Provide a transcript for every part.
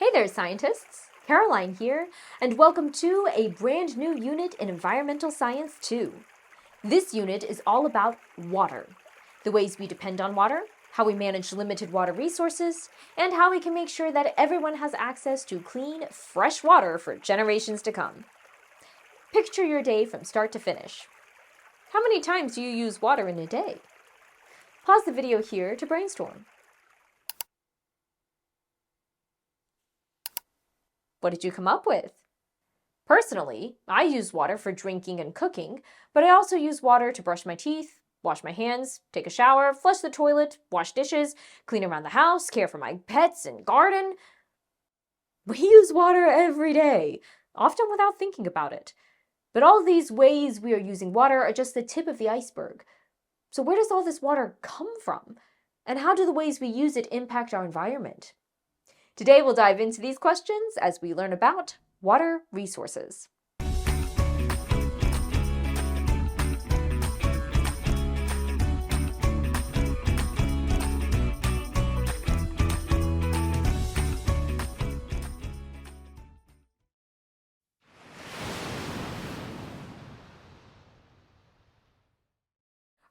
Hey there, scientists! Caroline here, and welcome to a brand new unit in Environmental Science 2. This unit is all about water, the ways we depend on water, how we manage limited water resources, and how we can make sure that everyone has access to clean, fresh water for generations to come. Picture your day from start to finish. How many times do you use water in a day? Pause the video here to brainstorm. What did you come up with? Personally, I use water for drinking and cooking, but I also use water to brush my teeth, wash my hands, take a shower, flush the toilet, wash dishes, clean around the house, care for my pets and garden. We use water every day, often without thinking about it. But all these ways we are using water are just the tip of the iceberg. So where does all this water come from? And how do the ways we use it impact our environment? Today we'll dive into these questions as we learn about water resources.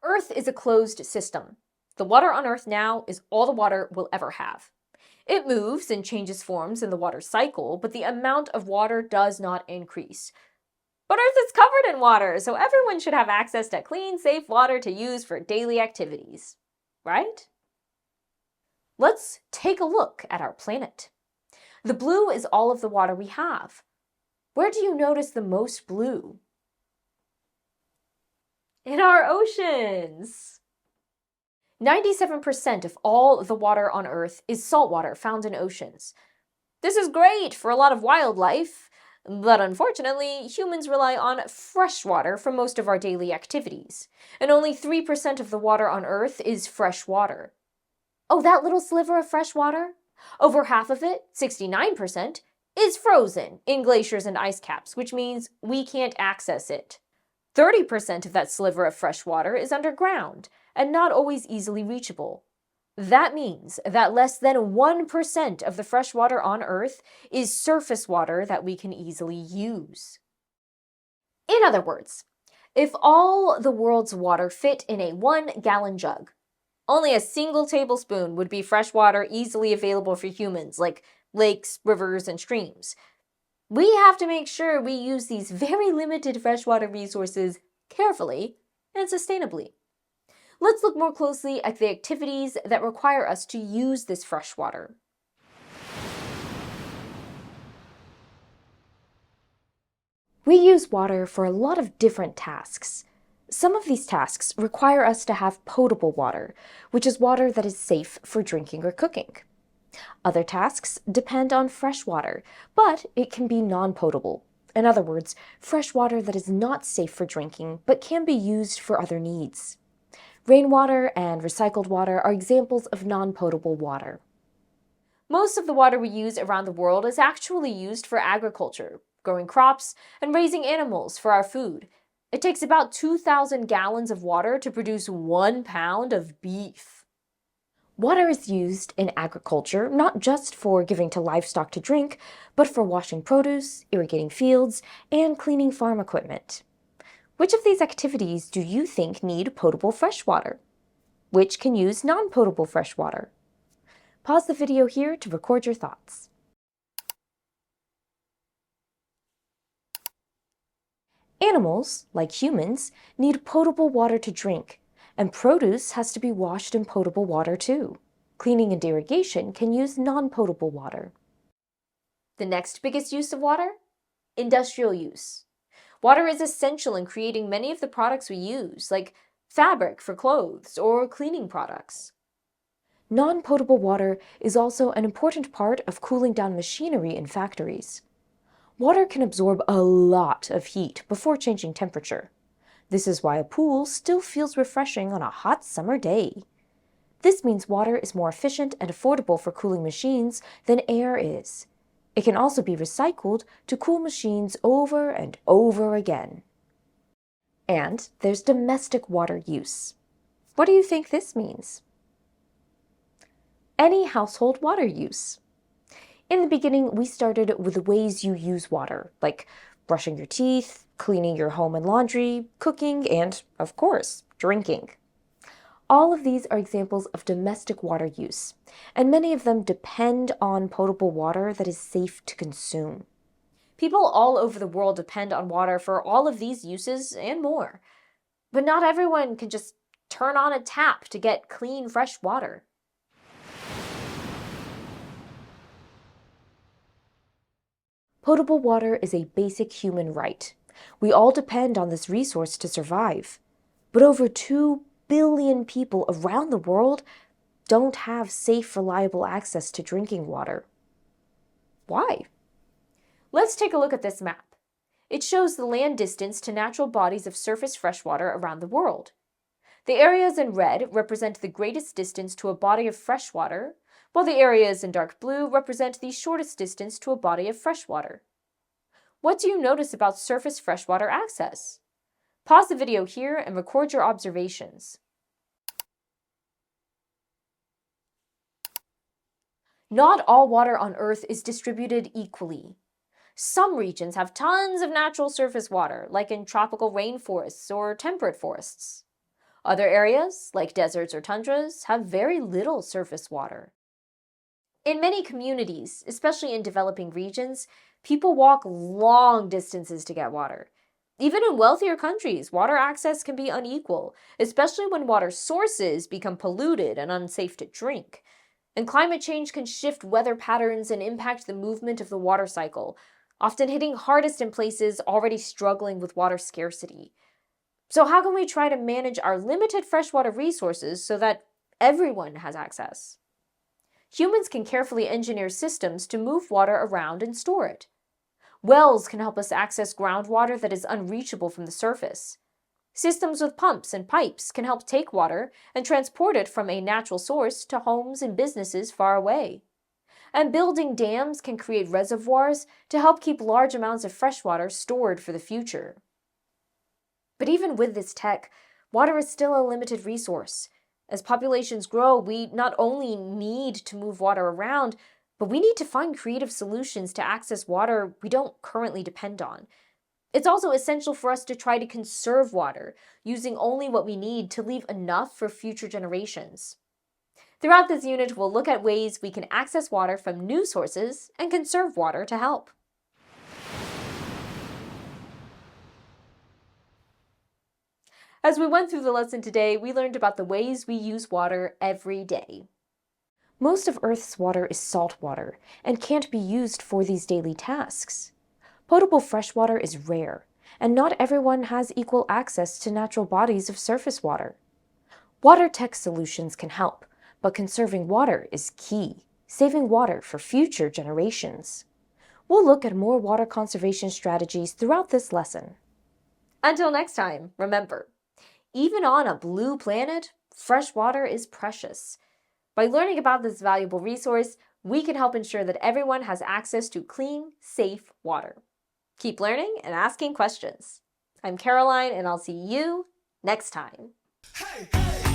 Earth is a closed system. The water on Earth now is all the water we'll ever have. It moves and changes forms in the water cycle, but the amount of water does not increase. But Earth is covered in water, so everyone should have access to clean, safe water to use for daily activities, right? Let's take a look at our planet. The blue is all of the water we have. Where do you notice the most blue? In our oceans! 97% of all the water on Earth is saltwater found in oceans. This is great for a lot of wildlife, but unfortunately, humans rely on fresh water for most of our daily activities, and only 3% of the water on Earth is fresh water. Oh, that little sliver of fresh water? Over half of it, 69%, is frozen in glaciers and ice caps, which means we can't access it. 30% of that sliver of fresh water is underground and not always easily reachable. That means that less than 1% of the fresh water on Earth is surface water that we can easily use. In other words, if all the world's water fit in a 1-gallon jug, only a single tablespoon would be fresh water easily available for humans, like lakes, rivers, and streams. We have to make sure we use these very limited freshwater resources carefully and sustainably. Let's look more closely at the activities that require us to use this fresh water. We use water for a lot of different tasks. Some of these tasks require us to have potable water, which is water that is safe for drinking or cooking. Other tasks depend on fresh water, but it can be non-potable. In other words, fresh water that is not safe for drinking, but can be used for other needs. Rainwater and recycled water are examples of non-potable water. Most of the water we use around the world is actually used for agriculture, growing crops, and raising animals for our food. It takes about 2,000 gallons of water to produce 1 pound of beef. Water is used in agriculture not just for giving to livestock to drink, but for washing produce, irrigating fields, and cleaning farm equipment. Which of these activities do you think need potable fresh water? Which can use non-potable fresh water? Pause the video here to record your thoughts. Animals, like humans, need potable water to drink, and produce has to be washed in potable water too. Cleaning and irrigation can use non-potable water. The next biggest use of water? Industrial use. Water is essential in creating many of the products we use, like fabric for clothes or cleaning products. Non-potable water is also an important part of cooling down machinery in factories. Water can absorb a lot of heat before changing temperature. This is why a pool still feels refreshing on a hot summer day. This means water is more efficient and affordable for cooling machines than air is. It can also be recycled to cool machines over and over again. And there's domestic water use. What do you think this means? Any household water use. In the beginning, we started with ways you use water, like brushing your teeth, cleaning your home and laundry, cooking, and, of course, drinking. All of these are examples of domestic water use, and many of them depend on potable water that is safe to consume. People all over the world depend on water for all of these uses and more. But not everyone can just turn on a tap to get clean, fresh water. Potable water is a basic human right. We all depend on this resource to survive. But over 2 billion people around the world don't have safe, reliable access to drinking water. Why? Let's take a look at this map. It shows the land distance to natural bodies of surface freshwater around the world. The areas in red represent the greatest distance to a body of fresh water, while the areas in dark blue represent the shortest distance to a body of fresh water. What do you notice about surface freshwater access? Pause the video here and record your observations. Not all water on Earth is distributed equally. Some regions have tons of natural surface water, like in tropical rainforests or temperate forests. Other areas, like deserts or tundras, have very little surface water. In many communities, especially in developing regions, people walk long distances to get water. Even in wealthier countries, water access can be unequal, especially when water sources become polluted and unsafe to drink. And climate change can shift weather patterns and impact the movement of the water cycle, often hitting hardest in places already struggling with water scarcity. So how can we try to manage our limited freshwater resources so that everyone has access? Humans can carefully engineer systems to move water around and store it. Wells can help us access groundwater that is unreachable from the surface. Systems with pumps and pipes can help take water and transport it from a natural source to homes and businesses far away. And building dams can create reservoirs to help keep large amounts of freshwater stored for the future. But even with this tech, water is still a limited resource. As populations grow, we not only need to move water around, but we need to find creative solutions to access water we don't currently depend on. It's also essential for us to try to conserve water, using only what we need to leave enough for future generations. Throughout this unit, we'll look at ways we can access water from new sources and conserve water to help. As we went through the lesson today, we learned about the ways we use water every day. Most of Earth's water is salt water and can't be used for these daily tasks. Potable freshwater is rare, and not everyone has equal access to natural bodies of surface water. Water tech solutions can help, but conserving water is key, saving water for future generations. We'll look at more water conservation strategies throughout this lesson. Until next time, remember, even on a blue planet, fresh water is precious. By learning about this valuable resource, we can help ensure that everyone has access to clean, safe water. Keep learning and asking questions. I'm Caroline, and I'll see you next time. Hey, hey.